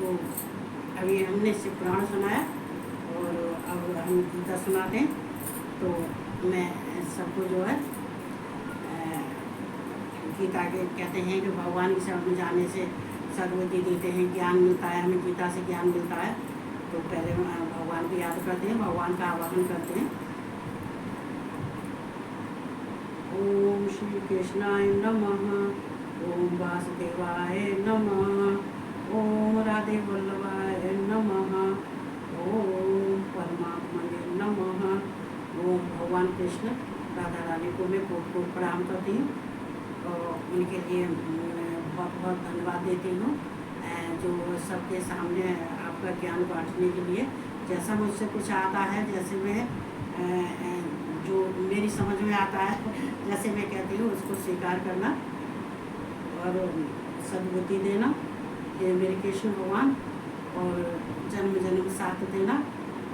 तो अभी हमने शिव पुराण सुनाया और अब हम गीता सुनाते हैं। तो मैं सबको जो है गीता के कहते हैं कि भगवान की शरण में जाने से सद्गति देते हैं, ज्ञान मिलता है, हमें गीता से ज्ञान मिलता है। तो पहले भगवान को याद करते हैं, भगवान का आवाहन करते हैं। ओम श्री कृष्णाय नमः, ओम वासुदेवाय नमः, ओम राधे वल्लभाय नमः, ओम परमात्मने नमः। ओम भगवान कृष्ण राधा रानी को मैं कोट कोट प्रणाम करती हूँ और उनके लिए बहुत बहुत धन्यवाद देती हूँ जो सबके सामने आपका ज्ञान बांटने के लिए। जैसा मुझसे कुछ आता है, जैसे मैं जो मेरी समझ में आता है, जैसे मैं कहती हूँ उसको स्वीकार करना और सद्बुद्धि देना ये मेरे कृष्ण भगवान, और जन्म जन्म साथ देना।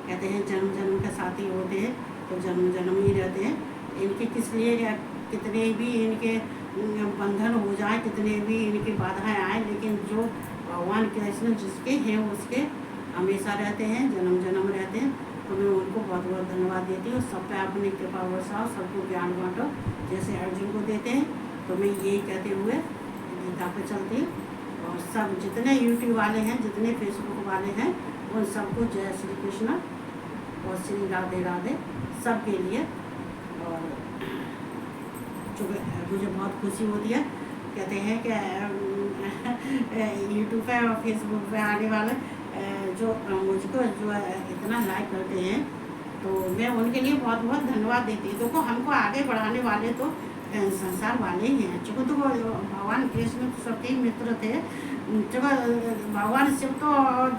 कहते हैं जन्म जन्म के साथी होते हैं तो जन्म जन्म ही रहते हैं। इनके किस लिए कितने भी इनके बंधन हो जाए, कितने भी इनकी बाधाएं आए, लेकिन जो भगवान कृष्ण जिसके हैं उसके हमेशा रहते हैं, जन्म जन्म रहते हैं। तो मैं उनको बहुत बहुत धन्यवाद देती हूँ। सब पे अपनी कृपा बरसाओ, सबको ज्ञान बांटो जैसे अर्जुन को देते हैं। तो मैं यही कहते हुए गीता पे चलती हूँ और सब जितने यूट्यूब वाले हैं, जितने फेसबुक वाले हैं, उन सबको जय श्री कृष्ण और श्री राधे राधे सबके लिए। और मुझे बहुत खुशी होती है, कहते हैं कि यूट्यूब पे और फेसबुक पे आने वाले जो मुझको जो इतना लाइक करते हैं, तो मैं उनके लिए बहुत बहुत धन्यवाद देती हूँ। देखो हमको आगे बढ़ाने वाले तो संसार वाले ही हैं। चूँकि तो भगवान कृष्ण तो सबके मित्र थे, चूँकि भगवान शिव तो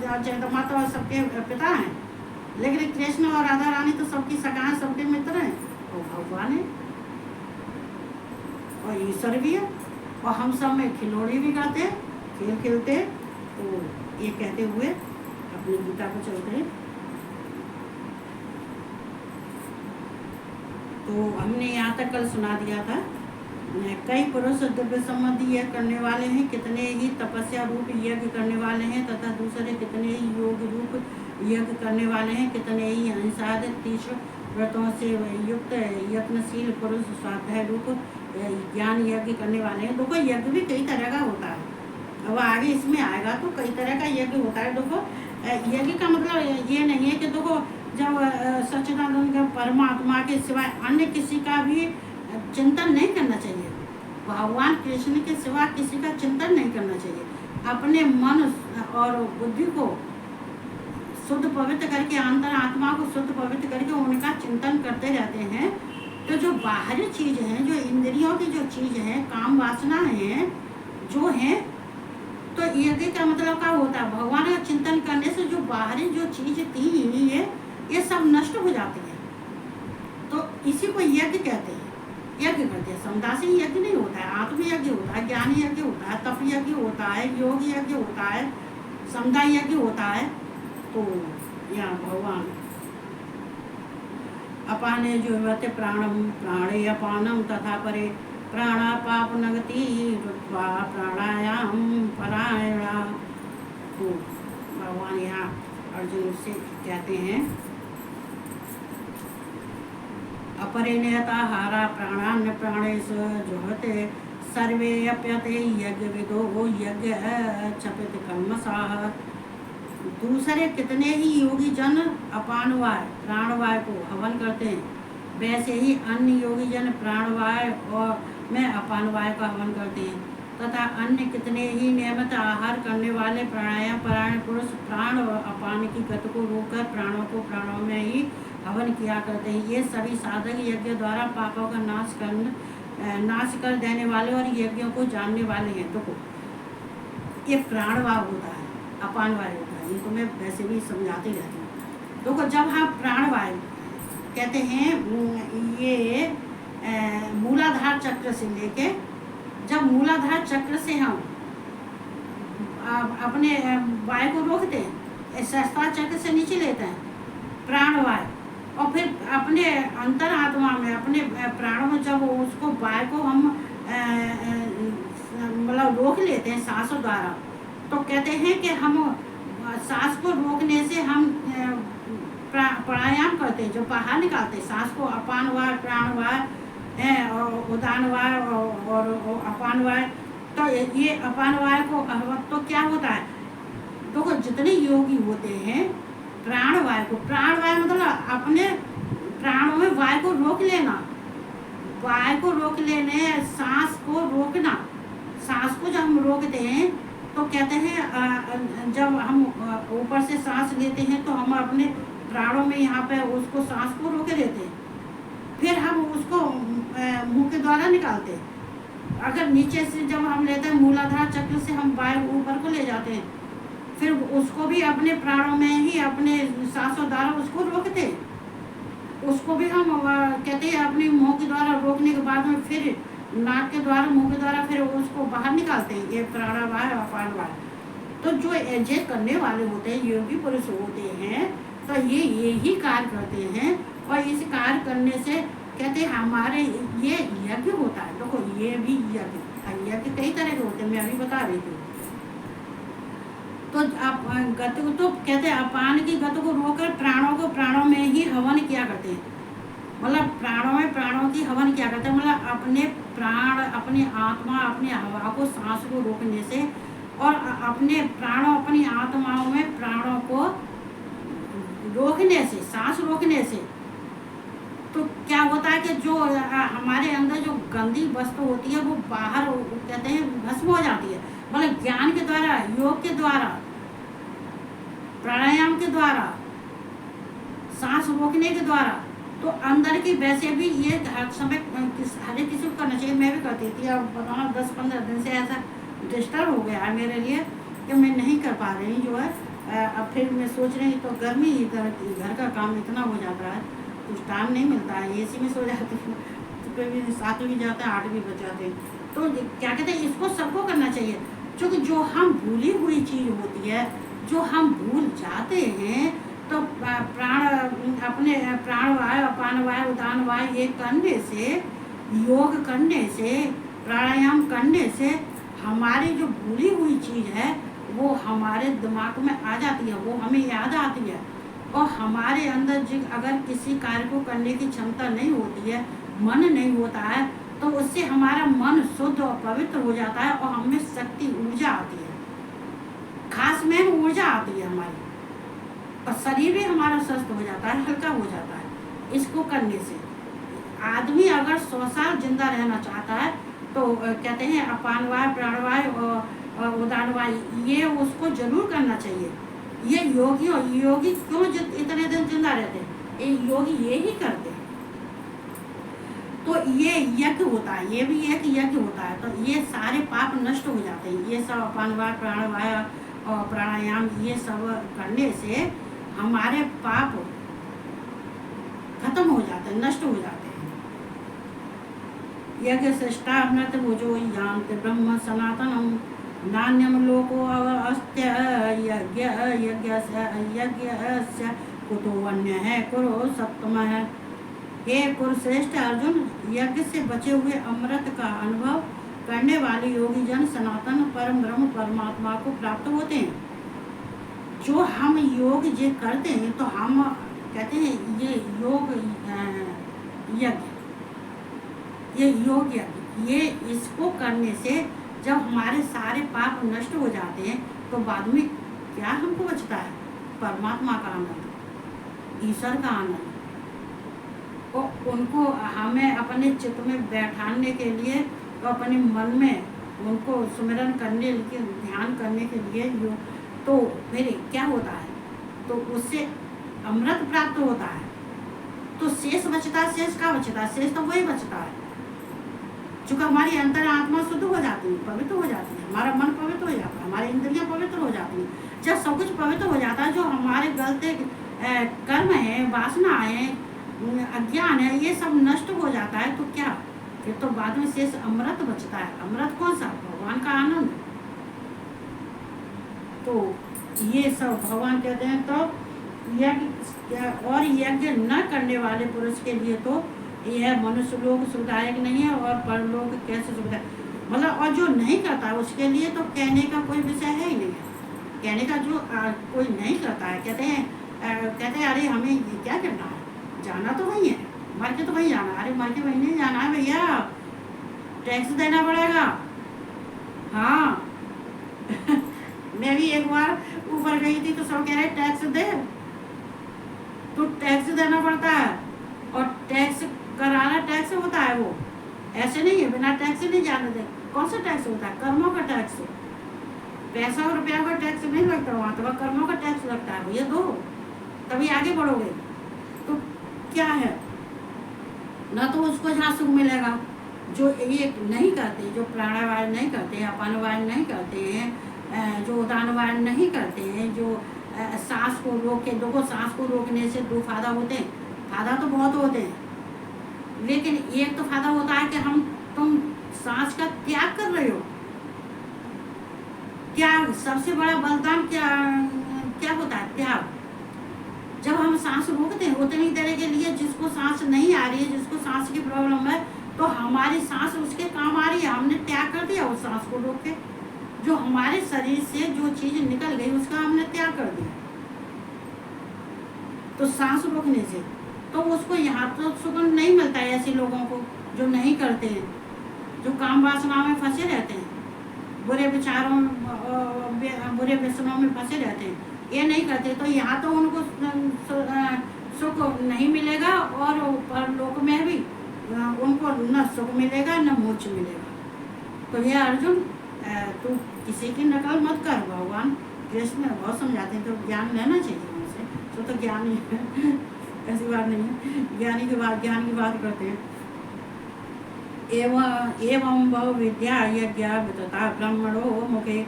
जगदम्बा माता और सबके पिता हैं, लेकिन कृष्ण और राधा रानी तो सबकी सगा हैं, सबके मित्र हैं, वो भगवान है और ईश्वर भी है। और हम सब में खिलौड़ी भी गाते हैं, खेल खेलते हैं। तो ये कहते हुए अपनी गीता को चलते हैं। तो हमने यहाँ तक कल सुना दिया था, कई पुरुष दिव्य संबंधी यज्ञ करने वाले हैं, कितने ही तपस्या रूप यज्ञ करने वाले हैं, तथा दूसरे कितने ही योग रूप यज्ञ करने वाले हैं, कितने ही अहिंसा तीक्ष्ण व्रतों से युक्त यत्नशील पुरुष स्वाध्याय रूप ज्ञान यज्ञ करने वाले हैं। देखो यज्ञ भी कई तरह का होता है, अब आगे इसमें आएगा तो कई तरह का यज्ञ होता है। देखो यज्ञ का मतलब ये नहीं है कि देखो जब सच्चिदानंद परमात्मा के सिवाय अन्य किसी का भी चिंतन नहीं करना चाहिए, भगवान कृष्ण के सिवा किसी का चिंतन नहीं करना चाहिए। अपने मन और बुद्धि को शुद्ध पवित्र करके, अंतर आत्मा को शुद्ध पवित्र करके उनका चिंतन करते रहते हैं। तो जो बाहरी चीज़ हैं, जो इंद्रियों की जो चीज़ है, काम वासना है जो है, तो यज्ञ का मतलब क्या होता है, भगवान का चिंतन करने से जो बाहरी जो चीज़ थी है ये सब नष्ट हो जाती है। तो इसी को यज्ञ कहते हैं, यज्ञ करते हैं। समदा से यज्ञ नहीं होता है, आत्मयज्ञ होता है, ज्ञान यज्ञ होता है, तप यज्ञ होता है, योग यज्ञ होता है, समदा यज्ञ होता है। तो यहाँ भगवान अपाने जो होते प्राणम प्राणे अपानम तथा परे प्राणापाप नगति रुत्वा प्राणायाम परायणा। तो भगवान यहाँ अर्जुन से कहते हैं अपरे नेताहारा प्राणान्य प्राणेश जुहते सर्वे अप्यते यज्ञ विदो यज्ञ क्षपित कल्मषाः। दूसरे कितने ही योगी जन अपानवाय प्राणवाय को हवन करते हैं, वैसे ही अन्य योगी जन प्राणवाय और में अपानवाय का हवन करते हैं। तथा अन्य कितने ही नियमित आहार करने वाले प्राणायाम परायण पुरुष प्राण और अपान की गति को रोककर प्राणों को प्राणों में ही हवन किया करते हैं। ये सभी साधक यज्ञ द्वारा पापों का नाश कर देने वाले और यज्ञों को जानने वाले हैं। तो ये प्राणवाय होता है, अपानवाय होता है, इनको मैं वैसे भी समझाती रहती हूँ। देखो जब हम प्राणवाय कहते हैं, ये मूलाधार चक्र से लेके, जब मूलाधार चक्र से हम अपने वायु को रोकते हैं, सहस्त्रार चक्र से नीचे लेते हैं प्राणवायु, और फिर अपने अंतर आत्मा में अपने प्राणों में जब उसको वायु को हम मतलब रोक लेते हैं सांसों द्वारा, तो कहते हैं कि हम सांस को रोकने से हम प्राणायाम करते हैं, जो बाहर निकालते हैं सांस को, अपान वायु प्राण वायु और उदान वायु और अपान वायु। तो ये अपान वायु को तो क्या होता है, देखो जितने योगी होते हैं प्राण वायु मतलब अपने प्राणों में वायु को रोक लेना, वायु को रोक लेने, सांस को रोकना। सांस को जब हम रोकते हैं तो कहते हैं जब हम ऊपर से सांस लेते हैं तो हम अपने प्राणों में यहाँ पे उसको सांस को रोके देते हैं, फिर हम उसको मुंह के द्वारा निकालते हैं। अगर नीचे से जब हम लेते हैं मूलाधार चक्र से हम वायु ऊपर को ले जाते हैं, फिर उसको भी अपने प्राणों में ही अपने सांसों द्वारा उसको रोकते हैं। उसको भी हम कहते हैं अपने मुंह के द्वारा रोकने के बाद में फिर नाक के द्वारा मुंह के द्वारा फिर उसको बाहर निकालते हैं, ये प्राणावायु और अपान वायु। तो जो ये करने वाले होते हैं, योगी पुरुष होते हैं, तो ये यही कार्य करते हैं। और इस कार्य करने से कहते हैं हमारे ये यज्ञ होता है। देखो ये भी यज्ञ कई तरह के होते हैं, मैं अभी बता रही थी। तो आप गति को तो कहते हैं अपान की गति को रोककर प्राणों में ही हवन किया करते हैं। मतलब प्राणों की हवन किया करते हैं, मतलब अपने प्राण, अपनी आत्मा, अपनी हवा को, सांस को रोकने से और अपने प्राणों, अपनी आत्माओं में प्राणों को रोकने से, सांस रोकने से तो क्या होता है कि जो हमारे अंदर जो गंदी वस्तु होती है वो बाहर कहते हैं भस्म हो जाती है। मतलब ज्ञान के द्वारा, योग के द्वारा, प्राणायाम के द्वारा, सांस रोकने के द्वारा, तो अंदर की वैसे भी ये हर समय हर किसी को करना चाहिए। मैं भी करती थी, अब बताना 10-15 दिन से ऐसा डिस्टर्ब हो गया है मेरे लिए कि मैं नहीं कर पा रही जो है। अब फिर मैं सोच रही तो गर्मी इधर घर का काम इतना हो जाता है, कुछ टाइम नहीं मिलता है। एसी में सो जाती हूँ तो कभी 7 भी जाते हैं, 8 भी बज जाते हैं। तो क्या कहते हैं, इसको सबको करना चाहिए। क्योंकि जो हम भूली हुई चीज़ होती है, जो हम भूल जाते हैं, तो प्राण, अपने प्राण वायु, अपान वायु, उदान वायु ये करने से, योग करने से, प्राणायाम करने से हमारी जो भूली हुई चीज़ है वो हमारे दिमाग में आ जाती है, वो हमें याद आती है। और हमारे अंदर अगर किसी कार्य को करने की क्षमता नहीं होती है, मन नहीं होता है, तो उससे हमारा मन शुद्ध और पवित्र हो जाता है और हमें शक्ति, ऊर्जा आती है, खास में ऊर्जा आती है हमारी, और शरीर भी हमारा स्वस्थ हो जाता है, हल्का हो जाता है। इसको करने से आदमी अगर 100 साल जिंदा रहना चाहता है तो कहते हैं अपान वायु, प्राणवायु और उदान वायु ये उसको जरूर करना चाहिए। ये योगी क्यों इतने दिन जिंदा रहते हैं, ये योगी ये ही करते हैं। तो ये यज्ञ होता है, ये भी एक यज्ञ होता है। तो ये सारे पाप नष्ट हो जाते हैं। ये सब अपान वायु, प्राणवायु और प्राणायाम ये सब करने से हमारे पाप खत्म हो जाते हैं, नष्ट हो जाते हैं। यज्ञ श्रेष्ठामृत भुजो यान्ति ब्रह्म सनातनम नान्यम लोको अस्त्य यज्ञस्य कुतो अन्य है कुरु सप्तम है। हे कुरुश्रेष्ठ अर्जुन, यज्ञ से बचे हुए अमृत का अनुभव करने वाले योगी जन सनातन परम ब्रह्म परमात्मा को प्राप्त होते हैं। जो हम योग ये करते हैं तो हम कहते हैं ये योग यज्ञ, ये योग यज्ञ, ये इसको करने से जब हमारे सारे पाप नष्ट हो जाते हैं तो बाद में क्या हमको बचता है, परमात्मा का आनंद, ईश्वर का आनंद। और उनको हमें अपने चित्त में बैठाने के लिए, तो अपने मन में उनको सुमिरन करने के, ध्यान करने के लिए तो फिर क्या होता है, तो उससे अमृत प्राप्त होता है। तो शेष बचता है, शेष का बचता है, शेष तो वही बचता है। चूँकि हमारी अंतर आत्मा शुद्ध हो जाती है, पवित्र हो जाती है, हमारा मन पवित्र हो जाता है, हमारी इंद्रियां पवित्र हो जाती हैं। जब सब कुछ पवित्र हो जाता है, जो हमारे गलते कर्म है, वासना है, अज्ञान है, ये सब नष्ट हो जाता है। तो क्या फिर तो बाद में शेष अमृत बचता है। अमृत कौन सा, भगवान का आनंद। तो ये सब भगवान कहते हैं। तो यज्ञ न करने वाले पुरुष के लिए तो यह मनुष्य लोग सुखदायक नहीं है, और परलोक कैसे सुखदायक, मतलब और जो नहीं करता उसके लिए तो कहने का कोई विषय है ही नहीं है। कहने का जो कोई नहीं करता है, कहते हैं अरे हमें ये क्या करना है, जाना तो वही है, मर के तो वही जाना है। अरे मर के वही नहीं जाना है भैया, टैक्स देना पड़ेगा। हाँ मैं भी एक बार ऊपर गई थी तो सब कह रहे टैक्स दे, तो टैक्स देना पड़ता है। और टैक्स कराना टैक्स होता है, वो ऐसे नहीं है बिना टैक्स नहीं जाने दे। कौन सा टैक्स होता है? कर्मों का टैक्स। पैसा और रुपया का टैक्स नहीं लगता वहाँ, तो कर्मों का टैक्स लगता है भैया, दो तभी आगे बढ़ोगे। तो क्या है ना, तो उसको जहाँ सुख मिलेगा। जो ये नहीं करते, जो प्राणायाम नहीं करते, अपान वायु नहीं करते हैं, जो उदान वायु नहीं करते हैं, जो सांस को रोक के, देखो सांस को रोकने से दो फायदा होते हैं, फायदा तो बहुत होते हैं, लेकिन एक तो फायदा होता है कि तुम सांस का त्याग कर रहे हो। त्याग सबसे बड़ा बलिदान क्या होता है? त्याग। जब हम सांस रोकते हैं उतनी देर के लिए, जिसको सांस नहीं आ रही है, जिसको सांस की प्रॉब्लम है, तो हमारी सांस उसके काम आ रही है, हमने त्याग कर दिया उस सांस को रोक के। जो हमारे शरीर से जो चीज निकल गई उसका हमने त्याग कर दिया, तो सांस रोकने से तो उसको यहाँ तो सुकून नहीं मिलता है। ऐसे लोगों को जो नहीं करते हैं, जो काम वासना में फंसे रहते हैं, बुरे विचारों बुरे व्यसनों में फंसे रहते हैं, ये नहीं करते, तो यहाँ तो उनको सुख नहीं मिलेगा, और परलोक में भी उनको न सुख मिलेगा न मोक्ष मिलेगा। तो ये अर्जुन, तू किसी की नकल मत कर। भगवान कृष्ण बहुत समझाते हैं, तो ज्ञान लेना चाहिए उनसे। तो ज्ञान ही ऐसी बात नहीं है, ज्ञान की बात करते हैं। एवं बहु विद्या यज्ञ तथा ब्रह्मणो मुखे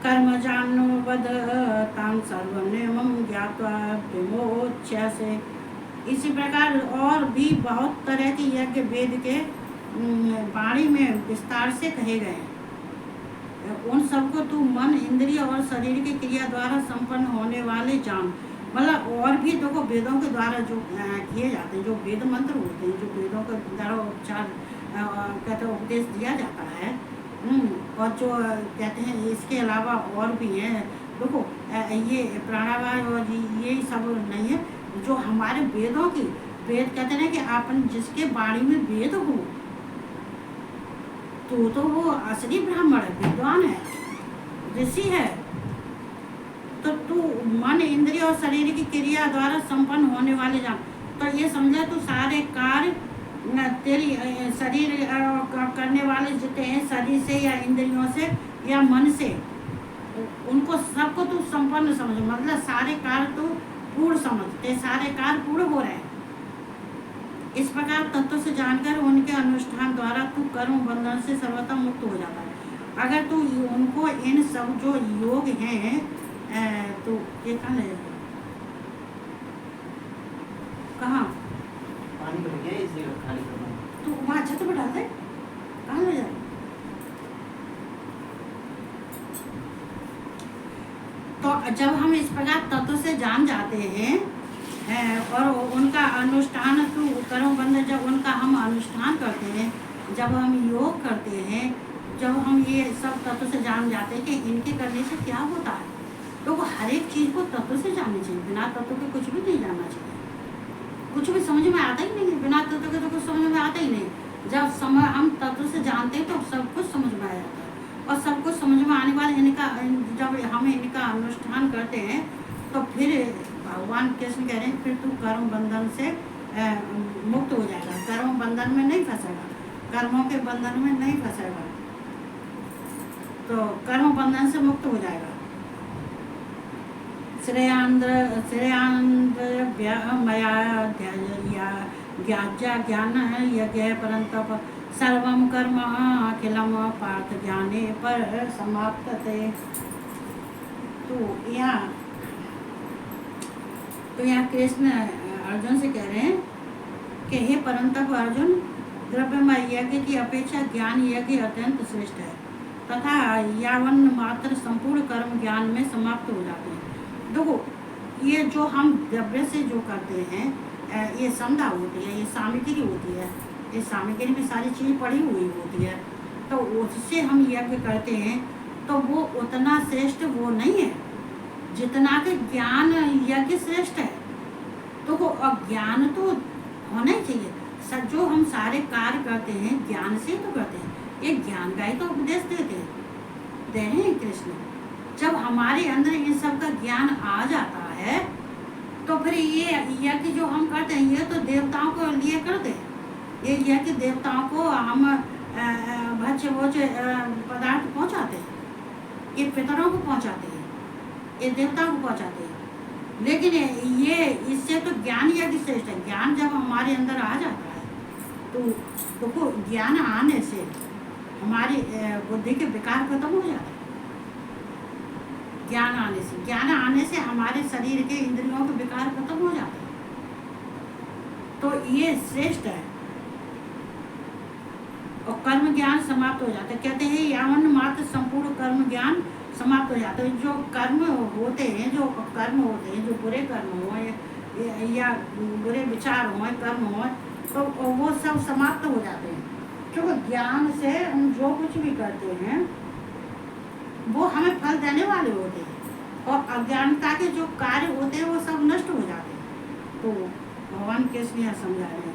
कर्म जानो वद तां सर्वनियमं ज्ञात्वा विमोच्यसे। इसी प्रकार और भी बहुत तरह के यज्ञ वेद के वाणी में विस्तार से कहे गए हैं। उन सबको तू मन, इंद्रिय और शरीर की क्रिया द्वारा संपन्न होने वाले जान। मतलब और भी देखो, वेदों के द्वारा जो किए जाते हैं, जो वेद मंत्र होते हैं, जो वेदों के द्वारा उपचार कहते उपदेश दिया जाता है, और जो कहते हैं इसके अलावा और भी हैं। देखो ये प्राणायाम और ये सब नहीं है, जो हमारे वेदों की, वेद कहते हैं कि अपन जिसके वाणी में वेद हो, तो वो असली ब्राह्मण है, विद्वान है, ऋषि है। तो तू मन, इंद्रिय और शरीर की क्रिया द्वारा संपन्न होने वाले जान। तो ये समझा, तू सारे कार्य तेरी शरीर करने वाले जितने हैं, शरीर से या इंद्रियों से या मन से, उनको सबको तू संपन्न समझ। मतलब सारे कार्य तू पूर्ण समझते, सारे कार्य पूर्ण हो रहे हैं। इस प्रकार तत्व से जानकर उनके अनुष्ठान द्वारा तू कर्म बंधन से सर्वथा मुक्त हो जाता है। अगर तू उनको इन सब जो योग हैं, तो ये कहाँ ले जाए, कहाँ पानी भर गया इसलिए खाली करना। तो वहाँ छत पर डाल दे, कहाँ ले जाए। तो जब हम इस प्रकार तत्व से जान जाते हैं और उनका अनुष्ठान तो कर्म बंधन, जब उनका हम अनुष्ठान करते हैं, जब हम योग करते हैं, जब हम ये सब तत्व से जान जाते हैं कि इनके करने से क्या होता है, तो वो हर एक चीज़ को तत्व से जाननी चाहिए। बिना तत्व के कुछ भी नहीं जानना चाहिए, कुछ भी समझ में आता ही नहीं है। बिना तत्व के तो कुछ समझ में आता ही नहीं। जब हम तत्व से जानते हैं तो सब कुछ समझ में आ जाता है, और सब कुछ समझ में आने बाद जब हम इनका अनुष्ठान करते हैं, तो फिर भगवान कृष्ण कह रहे हैं फिर तू कर्म बंधन से मुक्त हो जाएगा, कर्म बंधन में नहीं फंसेगा, कर्मों के बंधन में नहीं फंसेगा, तो कर्म बंधन से मुक्त हो जाएगा। श्रेयांद्र मया ज्ञान यज्ञ परंतप सर्वम कर्म अखिलम पार्थ ज्ञाने पर समाप्तते। तो यहाँ कृष्ण अर्जुन से कह रहे हैं कि हे परंतप अर्जुन, द्रव्यमय यज्ञ की अपेक्षा ज्ञान यज्ञ अत्यंत श्रेष्ठ है, तथा यावन मात्र संपूर्ण कर्म ज्ञान में समाप्त हो जाते हैं। देखो ये जो हम द्रव्य से जो करते हैं, ये संध्या होती है, ये सामग्री होती है, ये सामग्री में सारी चीज़ पड़ी हुई होती है, तो उससे हम यज्ञ करते हैं, तो वो उतना श्रेष्ठ वो नहीं है जितना के ज्ञान यज्ञ श्रेष्ठ है। तो ज्ञान तो होना ही चाहिए। जो हम सारे कार्य करते हैं ज्ञान से तो करते हैं, ये ज्ञान का ही तो उपदेश देते हैं कृष्ण। जब हमारे अंदर इन सब का ज्ञान आ जाता है तो फिर ये यज्ञ जो हम करते हैं ये तो देवताओं को लिए करते हैं। ये यज्ञ देवताओं को हम भक्ष्य भोज्य पदार्थ पहुंचाते हैं, ये पितरों को पहुंचाते हैं, ये देवताओं को पहुंचाते हैं। लेकिन ये इससे तो ज्ञान यज्ञ श्रेष्ठ है। ज्ञान जब हमारे अंदर आ जाता है तो ज्ञान आने से हमारी बुद्धि के विकार खत्म हो जाते हैं। ज्ञान आने से हमारे शरीर के इंद्रियों के विकार खत्म हो जाते हैं। तो ये श्रेष्ठ है। और कर्म ज्ञान समाप्त हो जाता है। कहते हैं यावन मात्र संपूर्ण कर्म ज्ञान समाप्त हो जाता है। जो कर्म होते हैं जो बुरे कर्म हो या बुरे विचार हो, कर्म हो, तो वो सब समाप्त हो जाते हैं। क्योंकि ज्ञान से हम जो कुछ भी करते हैं वो हमें फल देने वाले होते हैं, और अज्ञानता के जो कार्य होते हैं वो सब नष्ट हो जाते हैं। तो भगवान कृष्ण यहाँ समझा रहे हैं,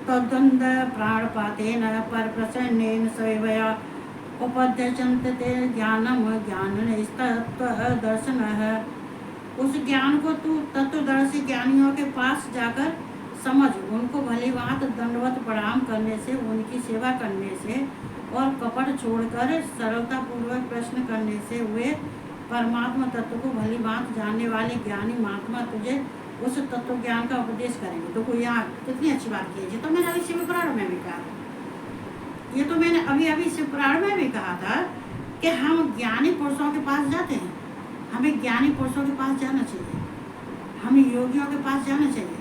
तद्वंद प्राणपातेन पर प्रसन्नेन सेवया उपद्यजन्ते ते ज्ञानम दर्शनः। उस ज्ञान को तू तत्वदर्शी ज्ञानियों के पास जाकर समझ। उनको भली भांत दंडवत प्रणाम करने से, उनकी सेवा करने से और कपट छोड़कर सरलता पूर्वक प्रश्न करने से वे परमात्मा तत्व को भली भांत जानने वाले ज्ञानी महात्मा तुझे उस तत्व ज्ञान का उपदेश करेंगे। तो कोई यहाँ कितनी अच्छी बात की है। तो मैंने अभी शिव पुराण में भी कहा, ये तो मैंने अभी शिव पुराण में भी कहा था कि हम ज्ञानी पुरुषों के पास जाते हैं। हमें ज्ञानी पुरुषों के पास जाना चाहिए, हमें योगियों के पास जाना चाहिए।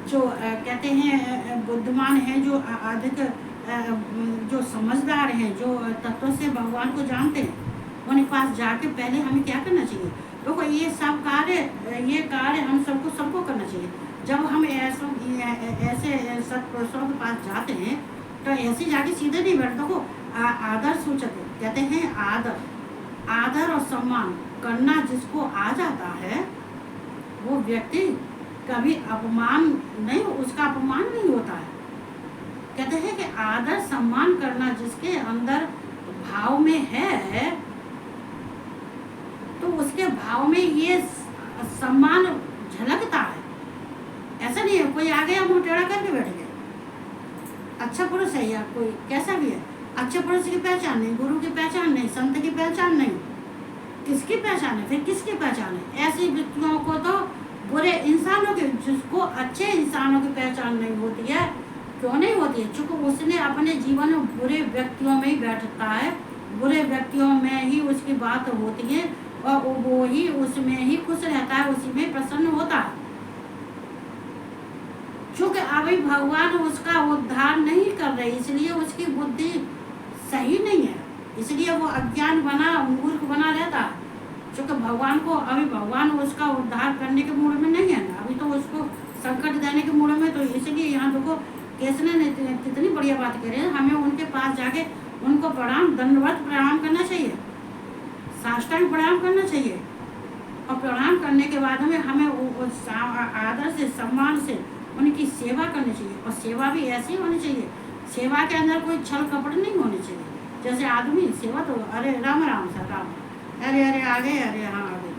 जो कहते हैं बुद्धिमान हैं, जो अधिक जो समझदार हैं, जो तत्व से भगवान को जानते हैं, उनके पास जाके पहले हमें क्या करना चाहिए। तो ये सब कार्य हम सबको करना चाहिए। जब हम ऐसे सत्पुरुषों के पास जाते हैं तो ऐसे जाके सीधे नहीं बैठते। देखो आदर सूचक कहते हैं, आदर और सम्मान करना जिसको आ जाता है वो व्यक्ति कभी उसका अपमान नहीं होता है। कहते हैं कि आदर सम्मान करना जिसके अंदर भाव में है तो उसके भाव में ये सम्मान झलकता है। ऐसा नहीं है कोई आ गया मुंह टेढ़ा करके बैठ गया, अच्छा पुरुष है या कोई कैसा भी है, अच्छे पुरुष की पहचान नहीं, गुरु की पहचान नहीं, संत की पहचान नहीं, किसकी पहचान है, फिर किसकी पहचान है। ऐसी व्यक्तियों को तो बुरे इंसानों के, जिसको अच्छे इंसानों की पहचान नहीं होती है, क्यों नहीं होती है? चूंकि उसने अपने जीवन में बुरे व्यक्तियों में ही बैठता है, बुरे व्यक्तियों में ही उसकी बात होती है और वो ही उसमें ही खुश रहता है, उसी में प्रसन्न होता है। चूंकि अभी भगवान उसका उद्धार नहीं कर रहे, इसलिए उसकी बुद्धि सही नहीं है, इसलिए वो अज्ञान बना, मूर्ख बना रहता है। चूंकि भगवान उसका उद्धार करने के मूड में नहीं है ना, अभी तो उसको संकट देने के मूड में। तो इसलिए यहाँ देखो कृष्ण ने कितनी बढ़िया बात कह रहे हैं। हमें उनके पास जाके उनको दंडवत प्रणाम करना चाहिए, साष्टांग प्रणाम करना चाहिए, और प्रणाम करने के बाद में हमें आदर से सम्मान से उनकी सेवा करनी चाहिए। और सेवा भी ऐसी होनी चाहिए, सेवा के अंदर कोई छल कपट नहीं होनी चाहिए। जैसे आदमी सेवा तो अरे राम राम सर राम, अरे आ गए, अरे हाँ आ गए,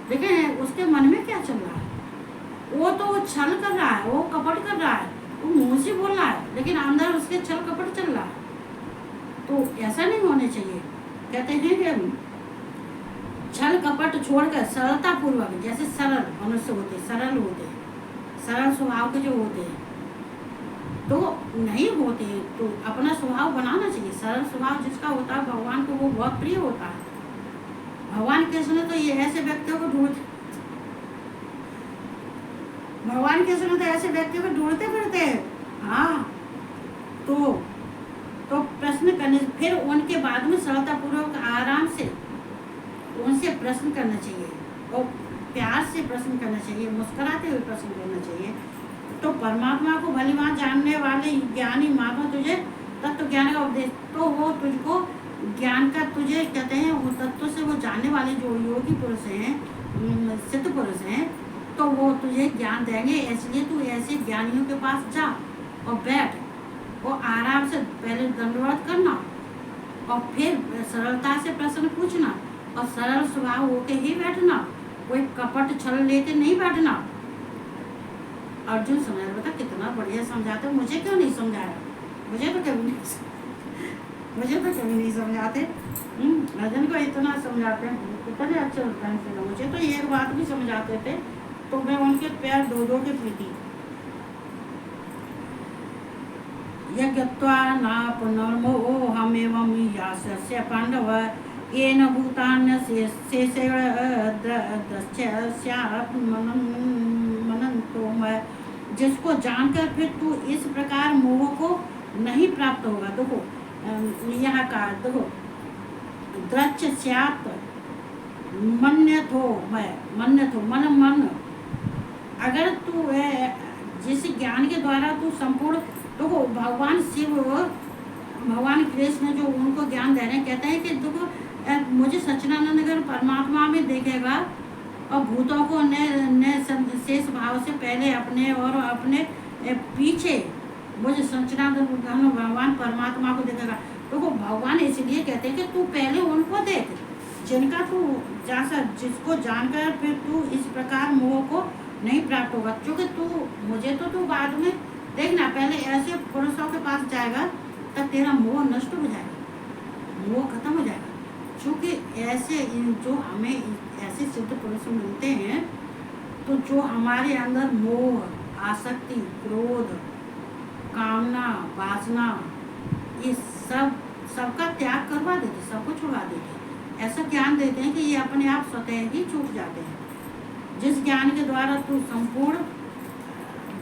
लेकिन उसके मन में क्या चल रहा है? वो तो छल कर रहा है, वो कपट कर रहा है, वो मुंह से बोल रहा है, लेकिन अंदर उसके छल कपट चल रहा है। तो ऐसा नहीं होने चाहिए। कहते हैं कि छल कपट छोड़कर सरलता पूर्वक, जैसे सरल मनुष्य होते, सरल होते, सरल स्वभाव के जो होते हैं तो नहीं होते, तो अपना स्वभाव बनाना चाहिए। सरल स्वभाव जिसका होता है भगवान को वो बहुत प्रिय होता है। भगवान कृष्ण तो ये ऐसे व्यक्तियों को ढूंढते, भगवान कृष्ण तो ऐसे व्यक्तियों को ढूंढते फिरते हैं। हाँ, तो प्रश्न करने, फिर उनके बाद में सरलता पूर्वक आराम से उनसे प्रश्न करना चाहिए और प्यार से प्रश्न करना चाहिए, मुस्कुराते हुए प्रश्न करना चाहिए। तो परमात्मा को भली भांति जानने वाले ज्ञानी महात्मा तुझे तत्व ज्ञान का उपदेश, तो वो तुझको ज्ञान का तुझे कहते हैं वो तत्व से वो जानने वाले जो योगी पुरुष हैं, सिद्ध पुरुष हैं, तो वो तुझे ज्ञान देंगे। इसलिए तू ऐसे ज्ञानियों के पास जा और बैठ, वो आराम से पहले दंडवत करना और फिर सरलता से प्रश्न पूछना और सरल स्वभाव होके ही बैठना, कोई कपट छल लेके नहीं बैठना। अर्जुन समझा, बता कितना बढ़िया समझाते, मुझे क्यों नहीं समझाया? मुझे तो कभी नहीं समझाते। अर्जुन को इतना समझाते हैं, कितने अच्छे ढंग से। मुझे तो एक बात भी समझाते थे तो मैं उनके पैर धो धो के पीती। यज्ञत्वा न पुनर्मोहमेवं यास्य पांडव येन भूतान्य शेषेण मनन्तो मैं। जिसको जानकर फिर तू इस प्रकार मोह को नहीं प्राप्त होगा। देखो यहाँ का देखो, द्रच्य स्यात् मन्यथो मैं, मन्यथो मन। अगर तू जिस ज्ञान के द्वारा तू संपूर्ण, देखो भगवान शिव, भगवान कृष्ण जो उनको ज्ञान दे रहे हैं, कहते हैं कि देखो मुझे सच्चिदानंद अगर परमात्मा में देखेगा और भूतों को शेष भाव से पहले अपने और अपने पीछे मुझे सच्चिदानंद भगवान परमात्मा को देखेगा। तो वो भगवान इसलिए कहते हैं कि तू पहले उनको देख, जिनका तू जैसा जिसको जानकर फिर तू इस प्रकार मोह को नहीं प्राप्त होगा। क्योंकि मुझे तो तू बाद में देखना, पहले ऐसे पुरुषों के पास जाएगा तब तेरा मोह नष्ट हो जाएगा, मोह खत्म हो जाएगा। क्योंकि ऐसे जो हमें ऐसे सिद्ध पुरुष मिलते हैं तो जो हमारे अंदर मोह, आसक्ति, क्रोध, कामना, वासना, ये सबका त्याग करवा देते, सबको छुड़ा देते। ऐसा ज्ञान देते हैं कि ये अपने आप स्वतः ही छूट जाते हैं। जिस ज्ञान के द्वारा तू संपूर्ण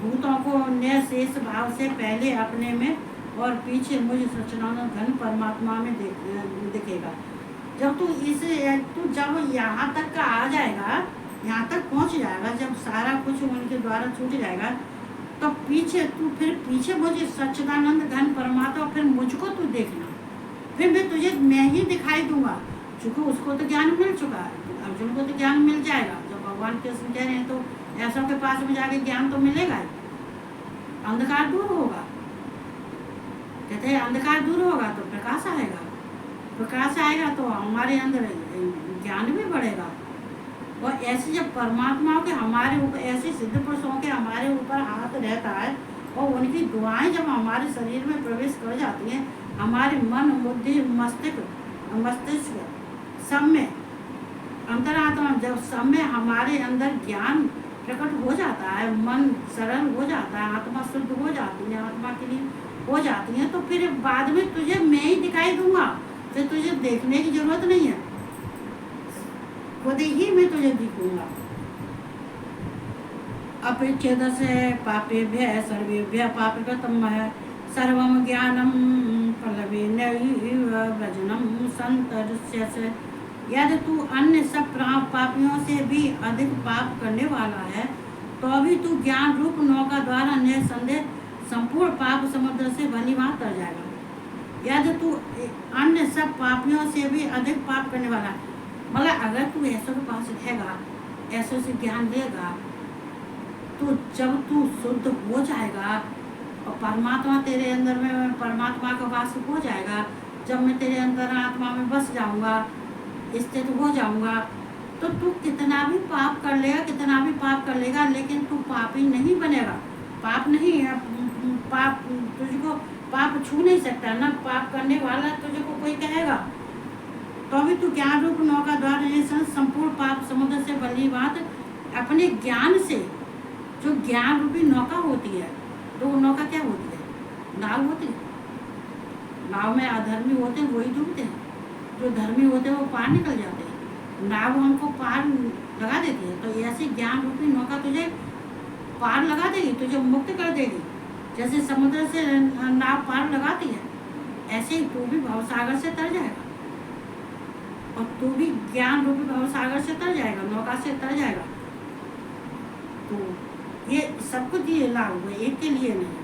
भूतों को निःशेष भाव से पहले अपने में और पीछे मुझे सच्चिदानंद घन परमात्मा में दिखेगा। जब तू जब यहाँ तक का आ जाएगा, यहाँ तक पहुँच जाएगा, जब सारा कुछ उनके द्वारा छूट जाएगा, तो फिर पीछे मुझे सच्चिदानंद घन परमात्मा, फिर मुझको तू देखना, फिर मैं ही दिखाई दूंगा। चूँकि उसको तो ज्ञान मिल चुका है, अर्जुन को तो ज्ञान मिल जाएगा। जब भगवान कृष्ण कह रहे हैं तो ऐसा के पास में जाके ज्ञान तो मिलेगा ही, अंधकार दूर होगा। कहते हैं अंधकार दूर होगा तो प्रकाश आएगा, प्रकाश आएगा तो हमारे अंदर ज्ञान भी बढ़ेगा। और ऐसे जब परमात्माओं के हमारे ऊपर, ऐसे सिद्ध पुरुषों के हमारे ऊपर हाथ रहता है और उनकी दुआएं जब हमारे शरीर में प्रवेश कर जाती हैं, हमारे मन, बुद्धि, मस्तिष्क सब में, अंतरात्मा जब सब में हमारे अंदर ज्ञान प्रकट हो जाता है, मन सरल हो जाता है, आत्मा शुद्ध हो जाती है, आत्मा के लिए हो जाती है, तो फिर बाद में तुझे मैं ही दिखाई दूंगा। फिर तुझे देखने की जरूरत नहीं है, खुद ही मैं तुझे दिखूंगा। अपेक्षेदस्य पापेभ्यः सर्वेभ्यः पापकृतम् सर्वं ज्ञानं प्रलवेनैव व्रजनं संतर्ष्यस्य। यदि तू अन्य सब पापियों से भी अधिक पाप करने वाला है तो भी तू ज्ञान रूप नौका द्वारा निसंदेह संपूर्ण पाप समुद्र से भली भांति तर जाएगा। यदि तू अन्य सब पापियों से भी अधिक पाप करने वाला है, मतलब अगर तू ऐसों के पास रहेगा, ऐसों से ज्ञान लेगा, तो जब तू शुद्ध हो जाएगा और परमात्मा तेरे अंदर में, परमात्मा का वास हो जाएगा, जब मैं तेरे अंदर आत्मा में बस जाऊंगा, स्थित हो जाऊंगा, तो तू कितना भी पाप कर लेगा, कितना भी पाप कर लेगा, लेकिन तू पापी नहीं बनेगा। पाप नहीं, पाप तुझको पाप छू नहीं सकता ना, पाप करने वाला तुझको कोई कहेगा। तो अभी तू ज्ञान रूप नौका द्वारा संपूर्ण पाप समुद्र से भली भांति अपने ज्ञान से, जो ज्ञान रूपी नौका होती है, तो वो नौका क्या होती है? नाव होती है। नाव में अधर्मी होते हैं वही डूबते हैं, जो धर्मी होते हैं वो पार निकल जाते हैं। नाव हमको पार लगा देती है, तो ऐसे ज्ञान रूपी नौका तुझे पार लगा देगी, तुझे मुक्त कर देगी। जैसे समुद्र से नाव पार लगाती है, ऐसे ही तू भी भवसागर से तर जाएगा, और तू भी ज्ञान रूपी भवसागर से तर जाएगा, नौका से तर जाएगा। तो ये सब कुछ ये लागू है, एक के लिए नहीं।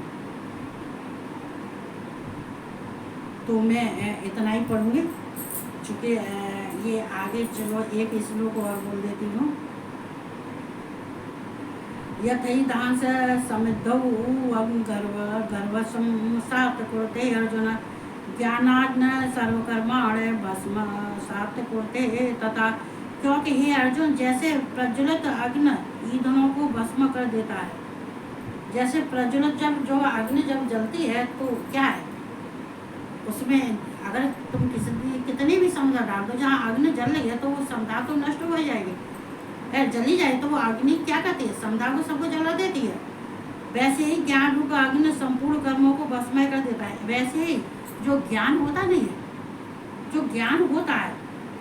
तो मैं इतना ही पढ़ूंगी। चूँकि ये आगे चलो एक श्लोक और बोल देती हूँ। यथैधांस समिद्धौ गर्वसं सात कुरुते अर्जुन ज्ञानाग्न सर्वकर्माणि भस्मसात् कुरुते तथा। क्योंकि हे अर्जुन, जैसे प्रज्वलित अग्नि ईंधनों को भस्म कर देता है, जैसे प्रज्वलित जो अग्नि जब जलती है तो क्या है, उसमें अगर तुम कितनी भी समुद्र डाल दो, जहाँ अग्नि जल रही है तो वो समुद्र तो नष्ट हो जाएगी। अगर जली जाए तो वो अग्नि क्या करती है, समुद्र को सबको जला देती है। वैसे ही ज्ञान रूप अग्नि संपूर्ण कर्मों को भस्मय कर देता है। वैसे ही जो ज्ञान होता नहीं है, जो ज्ञान होता है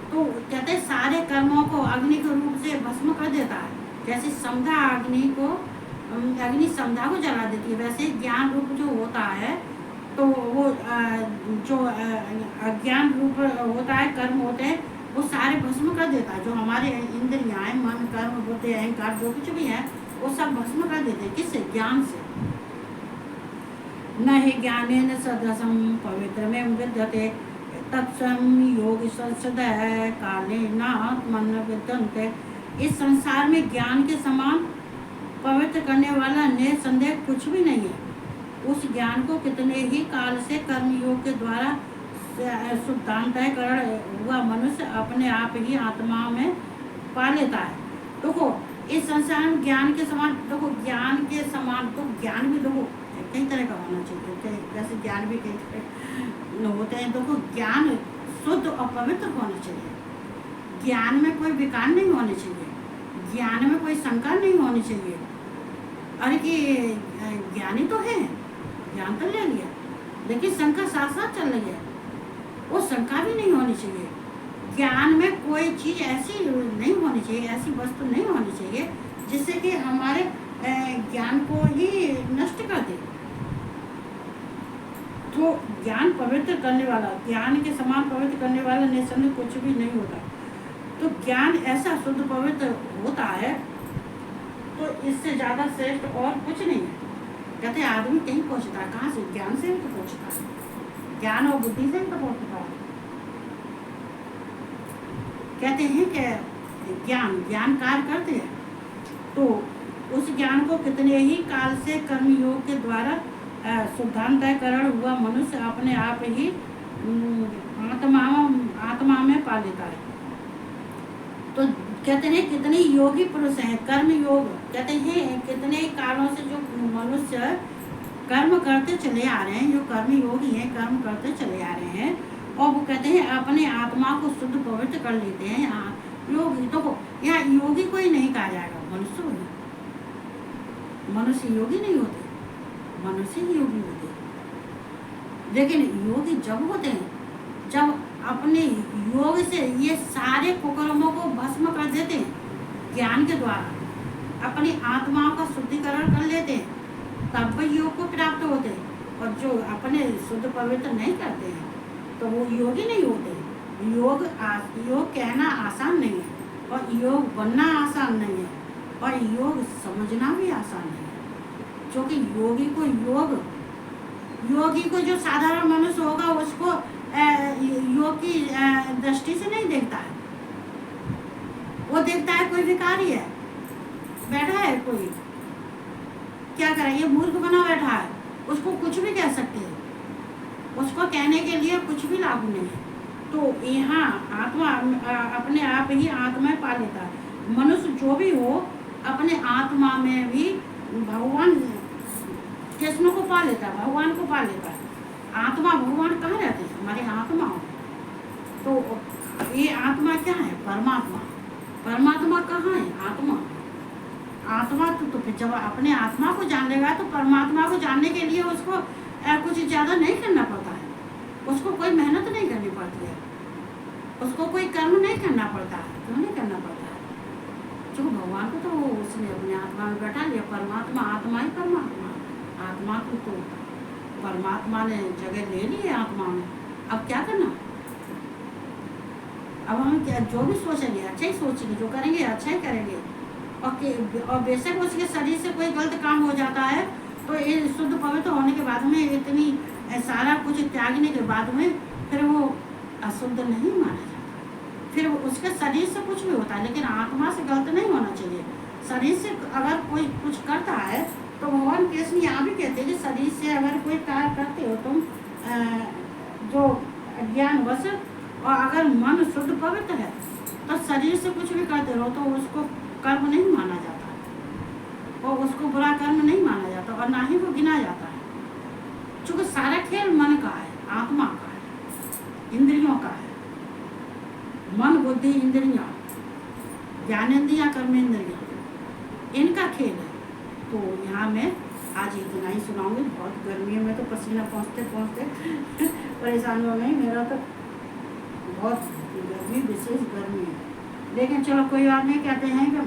तो कहते हैं सारे कर्मों को अग्नि के रूप से भस्म कर देता है। जैसे समुद्र अग्नि समुद्र को जला देती है, वैसे ज्ञान रूप जो होता है तो वो जो अज्ञान रूप होता है, कर्म होते हैं, वो सारे भस्म कर देता है। जो हमारे इंद्रियाँ, मन, कर्म, बुद्धि, अहंकार जो कुछ भी है वो सब भस्म कर देते हैं। किससे? ज्ञान से। न हि ज्ञानेन सदृशं पवित्रमेव विद्यते तत्सं योग सदः कालेनात्मन् विद्यन्ते। इस संसार में ज्ञान के समान पवित्र करने वाला निसंदेह कुछ भी नहीं है। उस ज्ञान को कितने ही काल से कर्मयोग के द्वारा शुद्धांतकरण हुआ मनुष्य अपने आप ही आत्मा में पा लेता है। देखो इस संसार में ज्ञान के समान, देखो ज्ञान के समान तो ज्ञान भी देखो कई तरह का होना चाहिए। जैसे ज्ञान भी कई तरह होते हैं। देखो ज्ञान शुद्ध और पवित्र होना चाहिए। ज्ञान में कोई विकार नहीं होने चाहिए, ज्ञान में कोई शंका नहीं होनी चाहिए। अरे कि ज्ञानी तो है, ज्ञान तो ले लिया, लेकिन शंका साथ साथ चल रही है, वो शंका भी नहीं होनी चाहिए। ज्ञान में कोई चीज़ ऐसी नहीं होनी चाहिए, ऐसी वस्तु नहीं होनी चाहिए जिससे कि हमारे ज्ञान को ही नष्ट कर दे। तो ज्ञान पवित्र करने वाला, ज्ञान के समान पवित्र करने वाला निसंदेह कुछ भी नहीं होता। तो ज्ञान ऐसा शुद्ध पवित्र होता है तो इससे ज़्यादा श्रेष्ठ और कुछ नहीं है। कहते हैं आदमी कहीं पहुँचता है, कहाँ से? ज्ञान से ही तो पहुँचता है, ज्ञान और बुद्धि से ही तो पहुँचता है। कहते हैं कि ज्ञान कार्य करते हैं तो उस ज्ञान को कितने ही काल से कर्मयोग के द्वारा शुद्धांतकरण हुआ मनुष्य अपने आप ही आत्मा में पा लेता है। तो कहते हैं कितने योगी पुरुष हैं, कर्म योग। कहते हैं कितने कालों से जो मनुष्य कर्म करते चले आ रहे हैं, जो कर्म योगी हैं, कर्म करते चले आ रहे हैं, और वो कहते हैं अपने आत्मा को शुद्ध पवित्र कर लेते हैं। योगी तो यहाँ योगी कोई नहीं कहा जाएगा, मनुष्य होगा। मनुष्य योगी नहीं होते, मनुष्य ही योगी होते। लेकिन योगी जब होते हैं जब अपने योग से ये सारे कुकर्मों को भस्म कर देते हैं, ज्ञान के द्वारा अपनी आत्माओं का शुद्धिकरण कर लेते हैं, तब वह योग को प्राप्त होते हैं। और जो अपने शुद्ध पवित्र नहीं करते हैं तो वो योगी नहीं होते। योग कहना आसान नहीं है, और योग बनना आसान नहीं है, और योग समझना भी आसान नहीं है। क्योंकि योगी को जो साधारण मनुष्य होगा उसको योग की दृष्टि से नहीं देखता है। वो देखता है कोई भिखारी है, बैठा है, कोई क्या करे, ये मूर्ख बना बैठा है, उसको कुछ भी कह सकते हैं, उसको कहने के लिए कुछ भी लागू नहीं है। तो यहाँ आत्मा अपने आप ही आत्मा पा लेता है। मनुष्य जो भी हो अपने आत्मा में भी भगवान कृष्ण को पा लेता है, भगवान को पा लेता है। आत्मा भगवान कहाँ रहते हैं? हमारे आत्मा हो। तो ये आत्मा क्या है? परमात्मा। परमात्मा कहाँ है? आत्मा तो फिर जब अपने आत्मा को जान लेगा तो परमात्मा को जानने के लिए उसको कुछ ज़्यादा नहीं करना पड़ता है, उसको कोई मेहनत नहीं करनी पड़ती है, उसको कोई कर्म नहीं करना पड़ता है। क्यों नहीं करना पड़ता है? जो भगवान को तो उसने अपने आत्मा में बैठा लिया। परमात्मा आत्मा ही परमात्मा, आत्मा को तो परमात्मा ने जगह ले ली है आत्मा में। अब क्या करना? अब हम क्या जो भी सोचेंगे अच्छा ही सोचेंगे, जो करेंगे अच्छा ही करेंगे। और बेशक उसके शरीर से कोई गलत काम हो जाता है तो ये शुद्ध पवित्र होने के बाद में इतनी सारा कुछ त्यागने के बाद में फिर वो अशुद्ध नहीं माना जाता। फिर उसके शरीर से कुछ भी होता है, लेकिन आत्मा से गलत नहीं होना चाहिए। शरीर से अगर कोई कुछ करता है तो भगवान कृष्ण यहाँ भी कहते हैं कि शरीर से अगर कोई कार्य करते हो तुम जो ज्ञानवश, और अगर मन शुद्ध पवित्र है तो शरीर से कुछ भी करते रहो तो उसको कर्म नहीं माना जाता, और उसको बुरा कर्म नहीं माना जाता, और ना ही वो गिना जाता है। क्योंकि सारा खेल मन का है, आत्मा का है, इंद्रियों का है। मन बुद्धि इंद्रियां, ज्ञानेंद्रियां कर्मेंद्रियां, इनका खेल है। तो यहाँ मैं आज इतना ही सुनाऊंगी। बहुत गर्मी में तो पसीना पहुँचते पहुँचते परेशान हो गई। मेरा तो बहुत गर्मी, विशेष गर्मी है, लेकिन चलो कोई बात नहीं। कहते हैं कि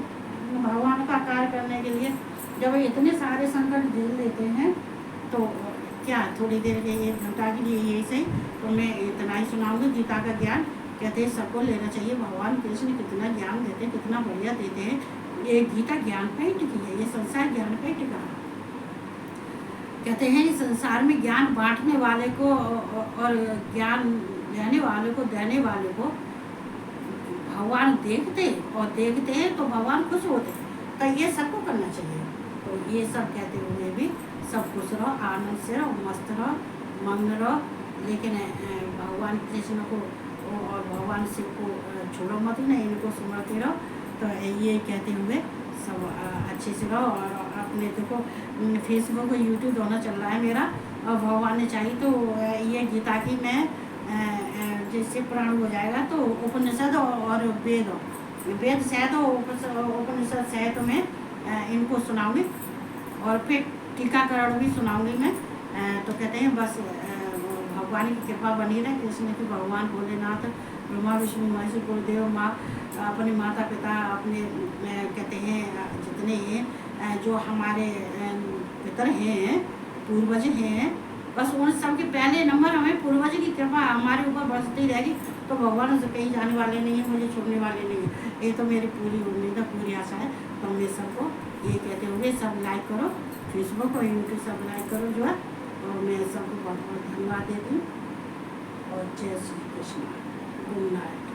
भगवान का कार्य करने के लिए जब इतने सारे संकट झेल लेते हैं तो क्या थोड़ी देर के 1 घंटा के लिए यही सही तो मैं इतना ही सुनाऊंगी। गीता का ज्ञान कहते हैं सबको लेना चाहिए। भगवान कृष्ण कितना ज्ञान देते हैं, कितना बढ़िया देते हैं। ये गीता ज्ञान पे ही टिकी है, ये संसार ज्ञान पे ही टिका है। कहते हैं इस संसार में ज्ञान बांटने वाले को और ज्ञान लेने वाले को, देने वाले को भगवान देखते हैं तो भगवान खुश होते हैं। तो ये सबको करना चाहिए। तो ये सब कहते हुए भी सब खुश रहो, आनंद से रहो, मस्त रहो, मग्न रहो, लेकिन भगवान कृष्ण को और भगवान शिव को छोड़ो मत ना, इनको सुमरते रहो। तो ये कहते हुए सब अच्छे से रहो। और अपने देखो फेसबुक और यूट्यूब दोनों चल रहा है मेरा, और भगवान ने चाहिए तो ये गीता की मैं जैसे पुराण हो जाएगा तो उपनिषद और वेद सहित और उपनिषद सहित मैं इनको सुनाऊंगी, और फिर टीकाकरण भी सुनाऊंगी मैं। तो कहते हैं बस भगवान की कृपा बनी रहे। कृष्ण की भगवान भोलेनाथ, ब्रह्मा विष्णु महेश, गुरुदेव, माँ, अपने माता पिता, अपने कहते हैं जितने हैं जो हमारे पितर हैं, पूर्वज हैं, बस उन सब के पहले नंबर हमें पूर्वज की कृपा हमारे ऊपर बरसती रहेगी। तो भगवान से कहीं जाने वाले नहीं है, मुझे छोड़ने वाले नहीं है। ये तो मेरी पूरी उम्मीद है, पूरी आशा है। तो मैं सबको ये कहते हुए सब लाइक करो, फेसबुक और यूट्यूब सब लाइक करो जो है। और मैं सबको बहुत बहुत धन्यवाद देती हूँ। और जय श्री कृष्ण। Good night.